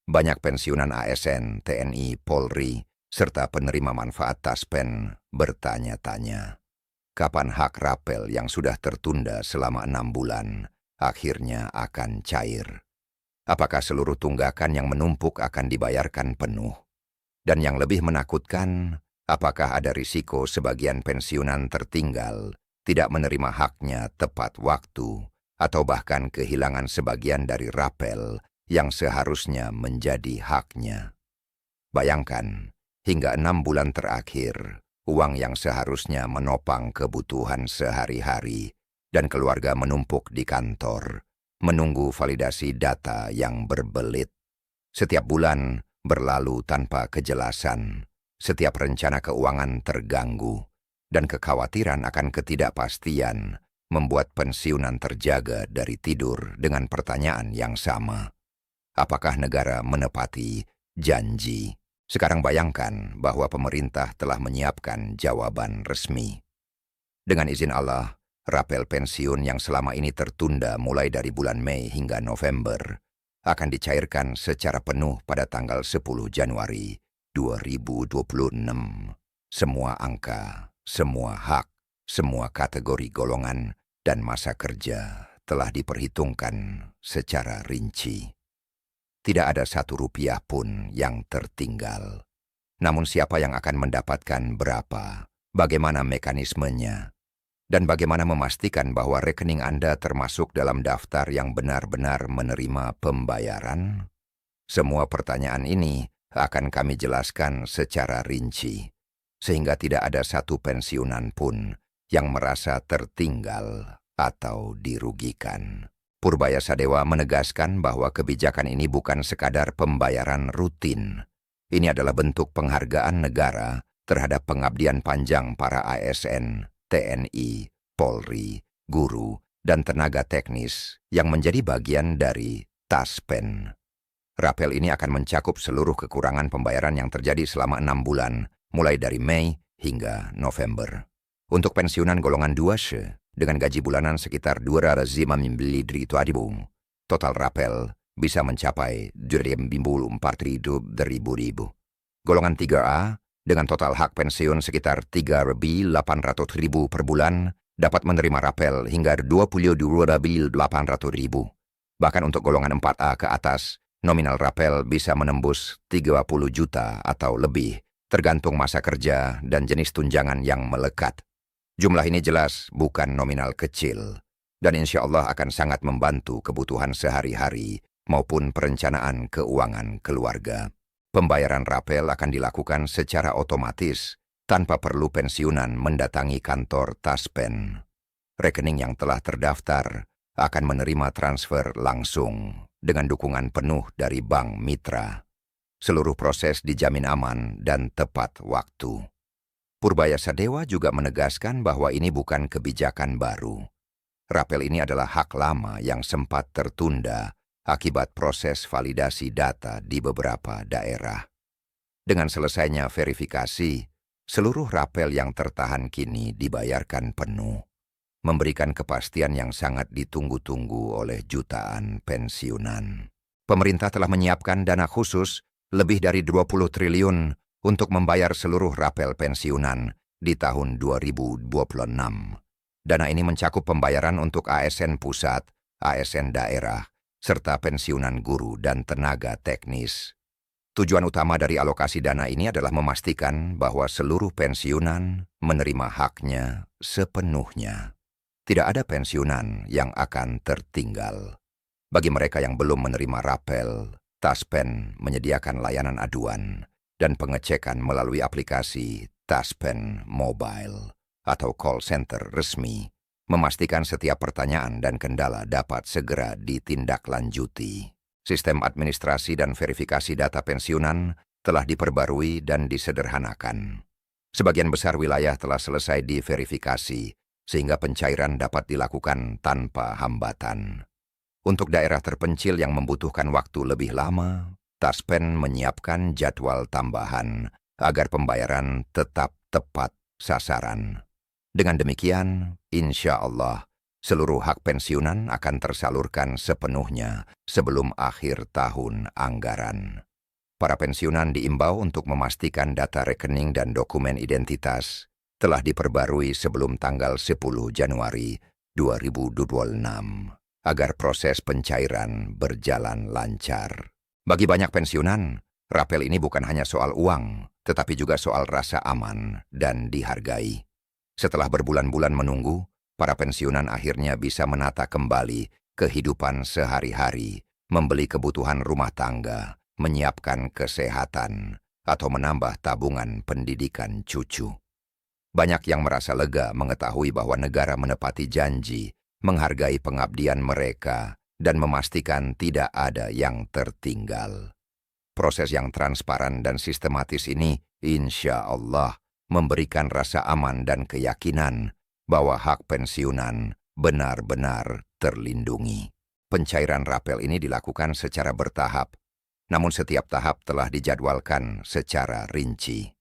Banyak pensiunan ASN, TNI, Polri, serta penerima manfaat Taspen bertanya-tanya, kapan hak rapel yang sudah tertunda selama 6 bulan akhirnya akan cair? Apakah seluruh tunggakan yang menumpuk akan dibayarkan penuh? Dan yang lebih menakutkan, apakah ada risiko sebagian pensiunan tertinggal, tidak menerima haknya tepat waktu, atau bahkan kehilangan sebagian dari rapel yang seharusnya menjadi haknya? Bayangkan, hingga 6 bulan terakhir, uang yang seharusnya menopang kebutuhan sehari-hari dan keluarga menumpuk di kantor, menunggu validasi data yang berbelit. Setiap bulan berlalu tanpa kejelasan, setiap rencana keuangan terganggu, dan kekhawatiran akan ketidakpastian membuat pensiunan terjaga dari tidur dengan pertanyaan yang sama. Apakah negara menepati janji? Sekarang bayangkan bahwa pemerintah telah menyiapkan jawaban resmi. Dengan izin Allah, rapel pensiun yang selama ini tertunda mulai dari bulan Mei hingga November akan dicairkan secara penuh pada tanggal 10 Januari 2026. Semua angka, semua hak, semua kategori golongan dan masa kerja telah diperhitungkan secara rinci. Tidak ada Rp1 pun yang tertinggal. Namun siapa yang akan mendapatkan berapa, bagaimana mekanismenya, dan bagaimana memastikan bahwa rekening Anda termasuk dalam daftar yang benar-benar menerima pembayaran? Semua pertanyaan ini akan kami jelaskan secara rinci, sehingga tidak ada satu pensiunan pun yang merasa tertinggal atau dirugikan. Purbaya Sadewa menegaskan bahwa kebijakan ini bukan sekadar pembayaran rutin. Ini adalah bentuk penghargaan negara terhadap pengabdian panjang para ASN, TNI, Polri, guru, dan tenaga teknis yang menjadi bagian dari Taspen. Rapel ini akan mencakup seluruh kekurangan pembayaran yang terjadi selama 6 bulan, mulai dari Mei hingga November. Untuk pensiunan golongan 2C, dengan gaji bulanan sekitar 200 membeli derito adibung, total rapel bisa mencapai 24.000. Golongan 3A, dengan total hak pensiun sekitar 3.800.000 per bulan, dapat menerima rapel hingga 22.800.000. Bahkan untuk golongan 4A ke atas, nominal rapel bisa menembus 30 juta atau lebih, tergantung masa kerja dan jenis tunjangan yang melekat. Jumlah ini jelas bukan nominal kecil, dan insya Allah akan sangat membantu kebutuhan sehari-hari maupun perencanaan keuangan keluarga. Pembayaran rapel akan dilakukan secara otomatis, tanpa perlu pensiunan mendatangi kantor Taspen. Rekening yang telah terdaftar akan menerima transfer langsung dengan dukungan penuh dari bank mitra. Seluruh proses dijamin aman dan tepat waktu. Purbaya Sadewa juga menegaskan bahwa ini bukan kebijakan baru. Rapel ini adalah hak lama yang sempat tertunda akibat proses validasi data di beberapa daerah. Dengan selesainya verifikasi, seluruh rapel yang tertahan kini dibayarkan penuh, memberikan kepastian yang sangat ditunggu-tunggu oleh jutaan pensiunan. Pemerintah telah menyiapkan dana khusus lebih dari 20 triliun untuk membayar seluruh rapel pensiunan di tahun 2026. Dana ini mencakup pembayaran untuk ASN pusat, ASN daerah, serta pensiunan guru dan tenaga teknis. Tujuan utama dari alokasi dana ini adalah memastikan bahwa seluruh pensiunan menerima haknya sepenuhnya. Tidak ada pensiunan yang akan tertinggal. Bagi mereka yang belum menerima rapel, Taspen menyediakan layanan aduan dan pengecekan melalui aplikasi Taspen Mobile atau call center resmi, memastikan setiap pertanyaan dan kendala dapat segera ditindaklanjuti. Sistem administrasi dan verifikasi data pensiunan telah diperbarui dan disederhanakan. Sebagian besar wilayah telah selesai diverifikasi, sehingga pencairan dapat dilakukan tanpa hambatan. Untuk daerah terpencil yang membutuhkan waktu lebih lama, Taspen menyiapkan jadwal tambahan agar pembayaran tetap tepat sasaran. Dengan demikian, insya Allah, Seluruh hak pensiunan akan tersalurkan sepenuhnya sebelum akhir tahun anggaran. Para pensiunan diimbau untuk memastikan data rekening dan dokumen identitas telah diperbarui sebelum tanggal 10 Januari 2026 agar proses pencairan berjalan lancar. Bagi banyak pensiunan, rapel ini bukan hanya soal uang, tetapi juga soal rasa aman dan dihargai. Setelah berbulan-bulan menunggu, para pensiunan akhirnya bisa menata kembali kehidupan sehari-hari, membeli kebutuhan rumah tangga, menyiapkan kesehatan, atau menambah tabungan pendidikan cucu. Banyak yang merasa lega mengetahui bahwa negara menepati janji, menghargai pengabdian mereka, dan memastikan tidak ada yang tertinggal. Proses yang transparan dan sistematis ini, insya Allah, memberikan rasa aman dan keyakinan bahwa hak pensiunan benar-benar terlindungi. Pencairan rapel ini dilakukan secara bertahap, namun setiap tahap telah dijadwalkan secara rinci.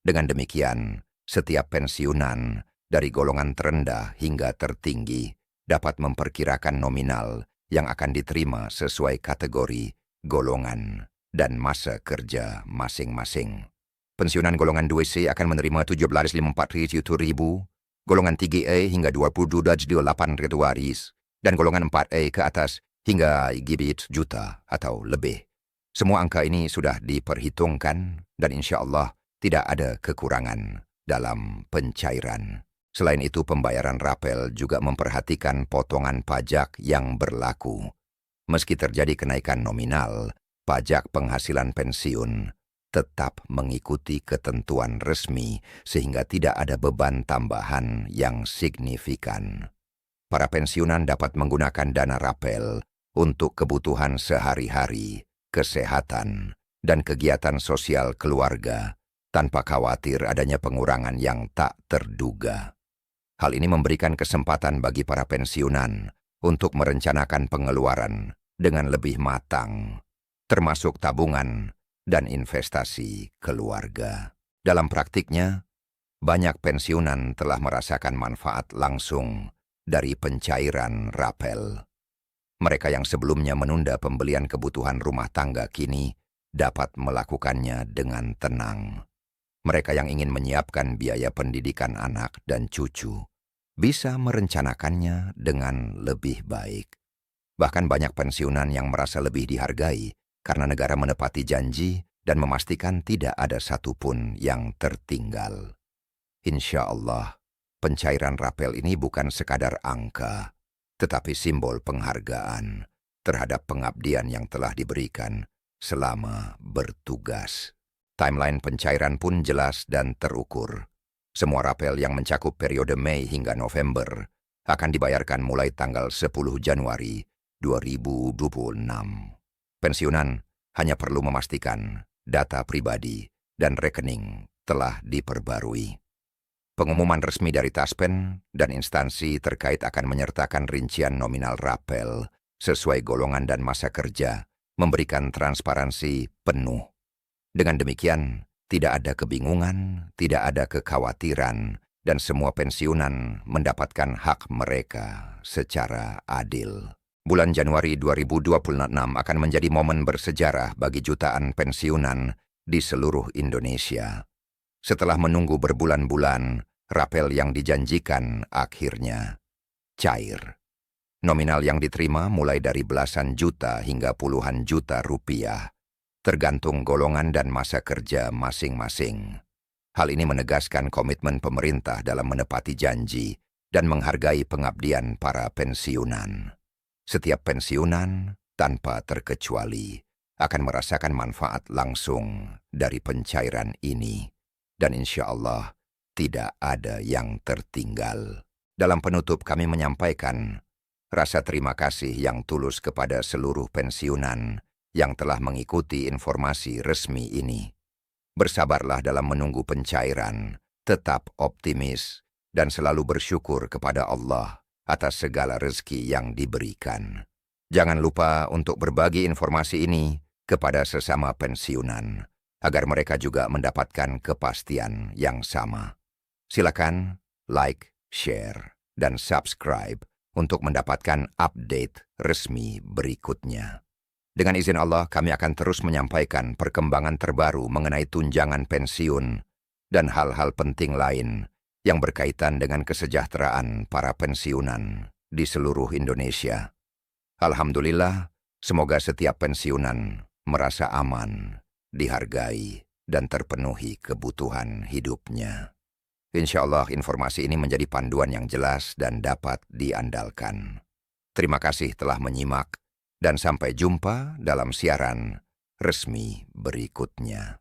Dengan demikian, setiap pensiunan dari golongan terendah hingga tertinggi dapat memperkirakan nominal yang akan diterima sesuai kategori, golongan, dan masa kerja masing-masing. Pensiunan golongan 2C akan menerima 17,54 golongan 3A hingga 22,8 waris, dan golongan 4A ke atas hingga gibit juta atau lebih. Semua angka ini sudah diperhitungkan dan insya Allah tidak ada kekurangan dalam pencairan. Selain itu, pembayaran rapel juga memperhatikan potongan pajak yang berlaku. Meski terjadi kenaikan nominal, pajak penghasilan pensiun tetap mengikuti ketentuan resmi sehingga tidak ada beban tambahan yang signifikan. Para pensiunan dapat menggunakan dana rapel untuk kebutuhan sehari-hari, kesehatan, dan kegiatan sosial keluarga tanpa khawatir adanya pengurangan yang tak terduga. Hal ini memberikan kesempatan bagi para pensiunan untuk merencanakan pengeluaran dengan lebih matang, termasuk tabungan dan investasi keluarga. Dalam praktiknya, banyak pensiunan telah merasakan manfaat langsung dari pencairan rapel. Mereka yang sebelumnya menunda pembelian kebutuhan rumah tangga kini dapat melakukannya dengan tenang. Mereka yang ingin menyiapkan biaya pendidikan anak dan cucu bisa merencanakannya dengan lebih baik. Bahkan banyak pensiunan yang merasa lebih dihargai karena negara menepati janji dan memastikan tidak ada satupun yang tertinggal. Insya Allah, pencairan rapel ini bukan sekadar angka, tetapi simbol penghargaan terhadap pengabdian yang telah diberikan selama bertugas. Timeline pencairan pun jelas dan terukur. Semua rapel yang mencakup periode Mei hingga November akan dibayarkan mulai tanggal 10 Januari 2026. Pensiunan hanya perlu memastikan data pribadi dan rekening telah diperbarui. Pengumuman resmi dari Taspen dan instansi terkait akan menyertakan rincian nominal rapel sesuai golongan dan masa kerja, memberikan transparansi penuh. Dengan demikian, tidak ada kebingungan, tidak ada kekhawatiran, dan semua pensiunan mendapatkan hak mereka secara adil. Bulan Januari 2026 akan menjadi momen bersejarah bagi jutaan pensiunan di seluruh Indonesia. Setelah menunggu berbulan-bulan, rapel yang dijanjikan akhirnya cair. Nominal yang diterima mulai dari belasan juta hingga puluhan juta rupiah, tergantung golongan dan masa kerja masing-masing. Hal ini menegaskan komitmen pemerintah dalam menepati janji dan menghargai pengabdian para pensiunan. Setiap pensiunan, tanpa terkecuali, akan merasakan manfaat langsung dari pencairan ini, dan insya Allah tidak ada yang tertinggal. Dalam penutup kami menyampaikan rasa terima kasih yang tulus kepada seluruh pensiunan yang telah mengikuti informasi resmi ini. Bersabarlah dalam menunggu pencairan, tetap optimis, dan selalu bersyukur kepada Allah atas segala rezeki yang diberikan. Jangan lupa untuk berbagi informasi ini kepada sesama pensiunan, agar mereka juga mendapatkan kepastian yang sama. Silakan like, share, dan subscribe untuk mendapatkan update resmi berikutnya. Dengan izin Allah, kami akan terus menyampaikan perkembangan terbaru mengenai tunjangan pensiun dan hal-hal penting lain yang berkaitan dengan kesejahteraan para pensiunan di seluruh Indonesia. Alhamdulillah, semoga setiap pensiunan merasa aman, dihargai, dan terpenuhi kebutuhan hidupnya. Insya Allah informasi ini menjadi panduan yang jelas dan dapat diandalkan. Terima kasih telah menyimak dan sampai jumpa dalam siaran resmi berikutnya.